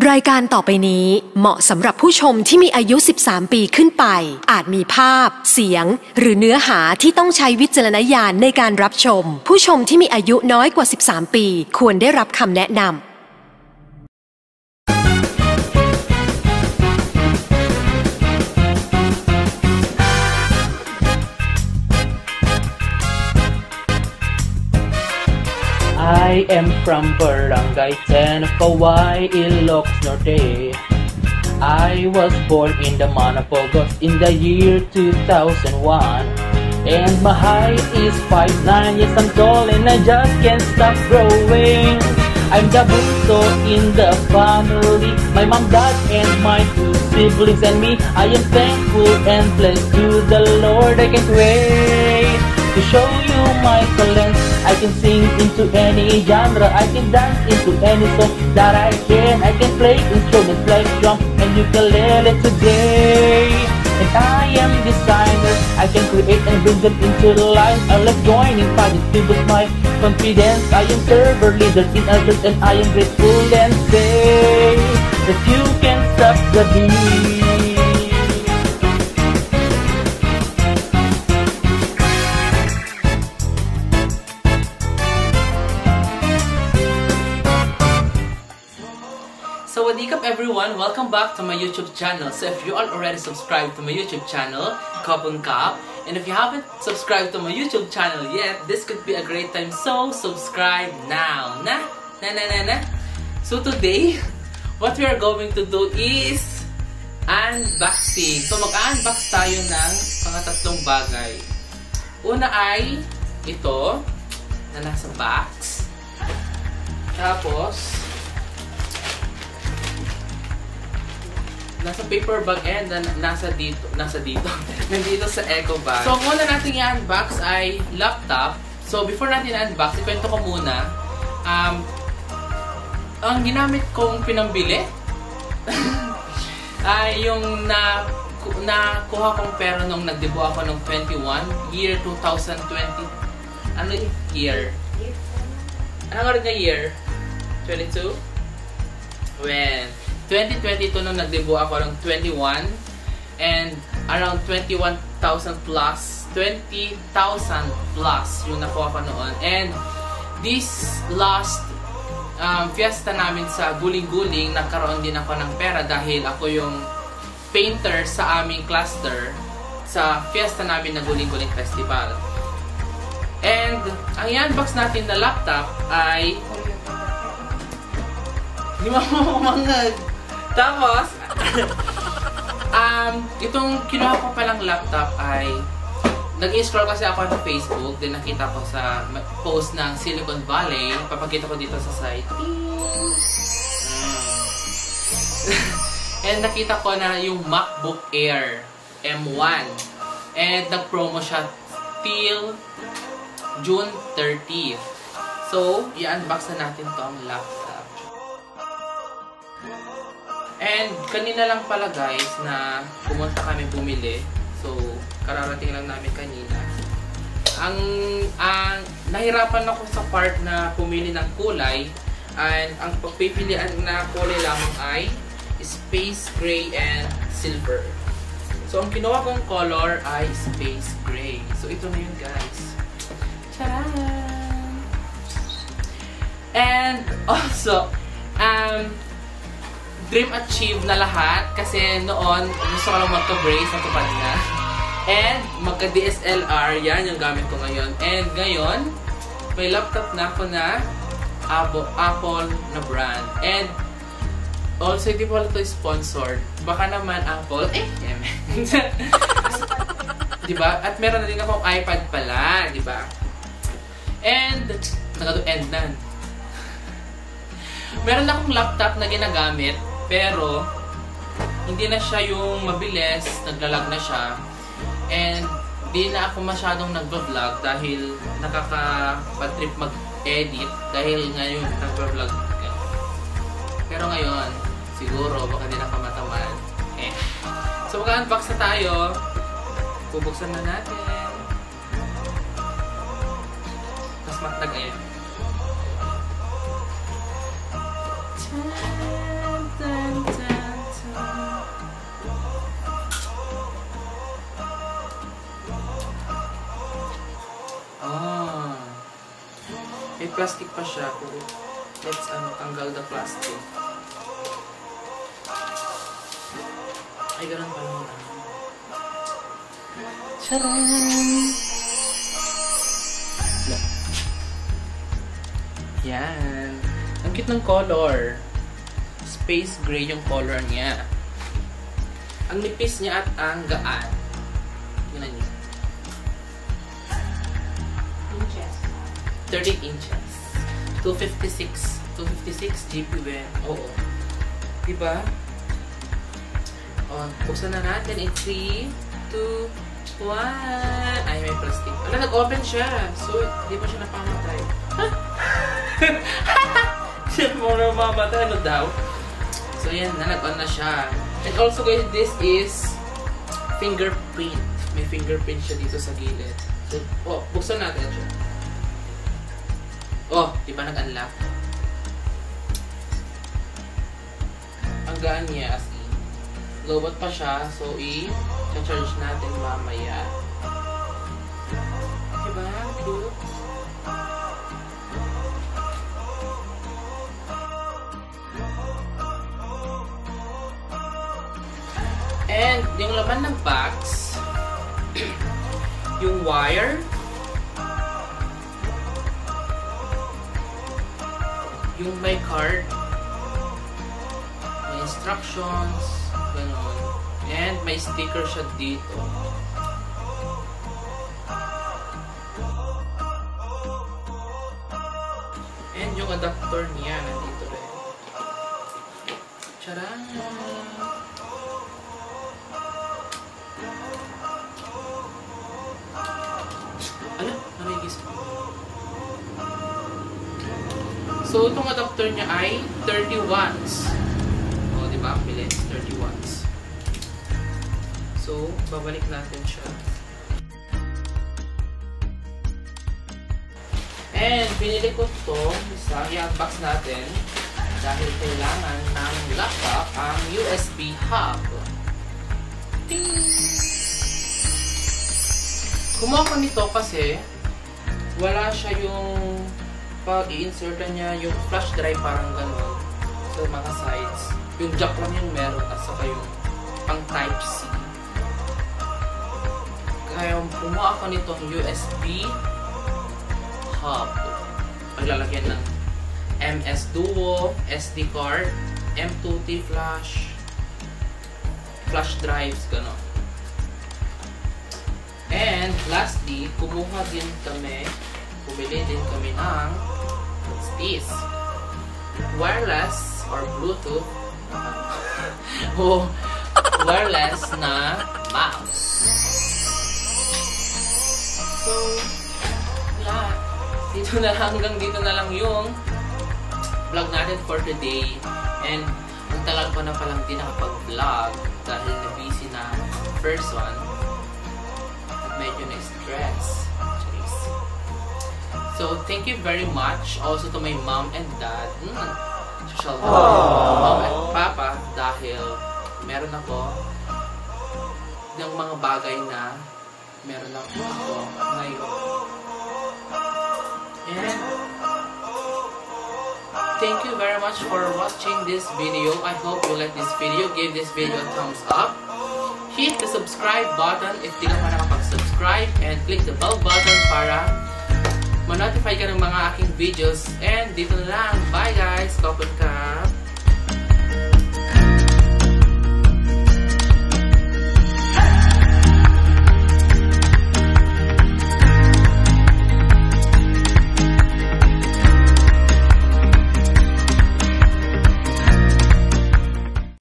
รายการต่อไปนี้เหมาะสำหรับผู้ชมที่มีอายุ 13 ปีขึ้นไปอาจมีภาพเสียงหรือเนื้อหาที่ต้องใช้วิจารณญาณในการรับชมผู้ชมที่มีอายุน้อยกว่า 13 ปีควรได้รับคำแนะนำI am from Barangay 10 of Hawaii, Ilocos Norte. I was born in the month of August in the year 2001. And my height is 5'9", yes I'm tall and I just can't stop growing. I'm the bunso in the family, my mom, dad and my 2 siblings and me. I am thankful and blessed to the Lord. I can't wait to show you my talent. I can sing into any genre, I can dance into any song that I can. I can play instruments like drum and ukulele today. And I am designer, I can create and bring them into life. I love joining parties to boost my confidence. I am server leader in a church and I am grateful and say that you can stop the beat. So what's up everyone, welcome back to my YouTube channel. So if you are already subscribed to my YouTube channel, Kapun Kap, and if you haven't subscribed to my YouTube channel yet, this could be a great time, so subscribe now. So today, what we are going to do is unboxing. So mag-unbox tayo ng mga tatlong bagay. Una ay ito na nasa box. Tapos nasa paper bag and nasa dito nandito sa eco bag. So, ang una natin i-unbox ay laptop. So, before natin i-unbox, ikwento ko muna. Ang ginamit kong pinambili ay yung nakuha kong pera nung nagdebo ako ng 21, year 2020. Ano yung year? Ano nga rin na year? 22? When? 2022 nung nagdebo ako ng 21 and around 21,000 plus 20,000 plus yung nakuha ko noon. And this last fiesta namin sa Guling-Guling, nagkaroon din ako ng pera dahil ako yung painter sa aming cluster sa fiesta namin na Guling-Guling Festival. And ang i-unbox natin na laptop ay hindi mamamangad. Tapos, itong kinuha ko palang laptop ay nag-i-scroll kasi ako sa Facebook, din nakita ko sa post ng Silicon Valley. Papakita ko dito sa site. And nakita ko na yung MacBook Air M1. And nag-promo siya till June 30th. So, i-unbox na natin to ang laptop. And kanina lang pala guys na pumunta kami bumili. So, kararating lang namin kanina. Nahirapan ako sa part na pumili ng kulay. And ang pagpipilian na kulay lamang ay space gray and silver. So, ang kinuha kong color ay space gray. So, ito na yun guys. Charan! And also, dream achieved na lahat kasi noon gusto ko lang magka-brace, natupad na. And magka-DSLR, yan yung gamit ko ngayon. And ngayon, may laptop na ako na Apple na brand. And also, hindi pala ito sponsored. Baka naman Apple, diba? At meron na din akong iPad pala, diba? And, end na. Meron akong laptop na ginagamit, pero hindi na siya yung mabilis, naglalag na siya. And di na ako masyadong nag-vlog dahil nakaka-trip mag-edit dahil ngayon nag-vlog. Pero ngayon, siguro baka di na kamatamad. So mag-unbox na tayo. Bubuksan na natin. Mas matag ayun. Plastic pa siya. Let's tanggal the plastic. Ay, ganun pa naman. Charan! Yan. Ang cute ng color. Space gray yung color niya. Ang nipis niya at ang gaan. Yun niyo. 30 inches. 256 GPM. Oo. Diba? O, buksan na natin in 3, 2, 1. Ay, may plastic. Ala, nag-open siya. So, di pa siya napamatay. Siya mo na mamatay. Ano daw? So, yan na. Nag-on na siya. And also, guys, this is fingerprint. May fingerprint siya dito sa gilid. So, buksan natin siya. Oh, di ba nag-unlock? Ang gaan niya as in. Lobot pa siya, so i-charge natin mamaya. Diba? Cute. And yung laman ng box, yung wire, yung may card, may instructions, gano'n. And may sticker siya dito. And yung adapter niya nandito rin. Charan! Ano? Narigis ko. So, itong adapter niya ay 30 watts. O, diba? Ang bilis, 30 watts. So, babalik natin siya. And, binili ko ito. I-unbox natin. Dahil kailangan ng laptop ang USB hub. Ding! Kumuha ko nito kasi wala siya yung pag i-insertan niya yung flash drive parang gano'n sa mga sides. Yung jack lang yung meron at saka yung pang type C. Kaya kumuha ako nitong USB hub. Paglalagyan ng MS Duo, SD card, M2T flash, flash drives, gano'n. And lastly, bumili din kami ng what's this? Wireless or Bluetooth o wireless na mouse. So, yeah. Hanggang dito na lang yung vlog natin for today. And ang tagal ko na palang din nakapag-vlog dahil na-busy na person at medyo na-stress. So, thank you very much also to my mom and dad. Social mom and papa dahil meron ako ng mga bagay na meron ako ngayon. And thank you very much for watching this video. I hope you like this video. Give this video a thumbs up. Hit the subscribe button if di ka pa nakapag-subscribe and click the bell button para ma-notify ka ng mga aking videos. And dito na lang. Bye guys! Kapag ka!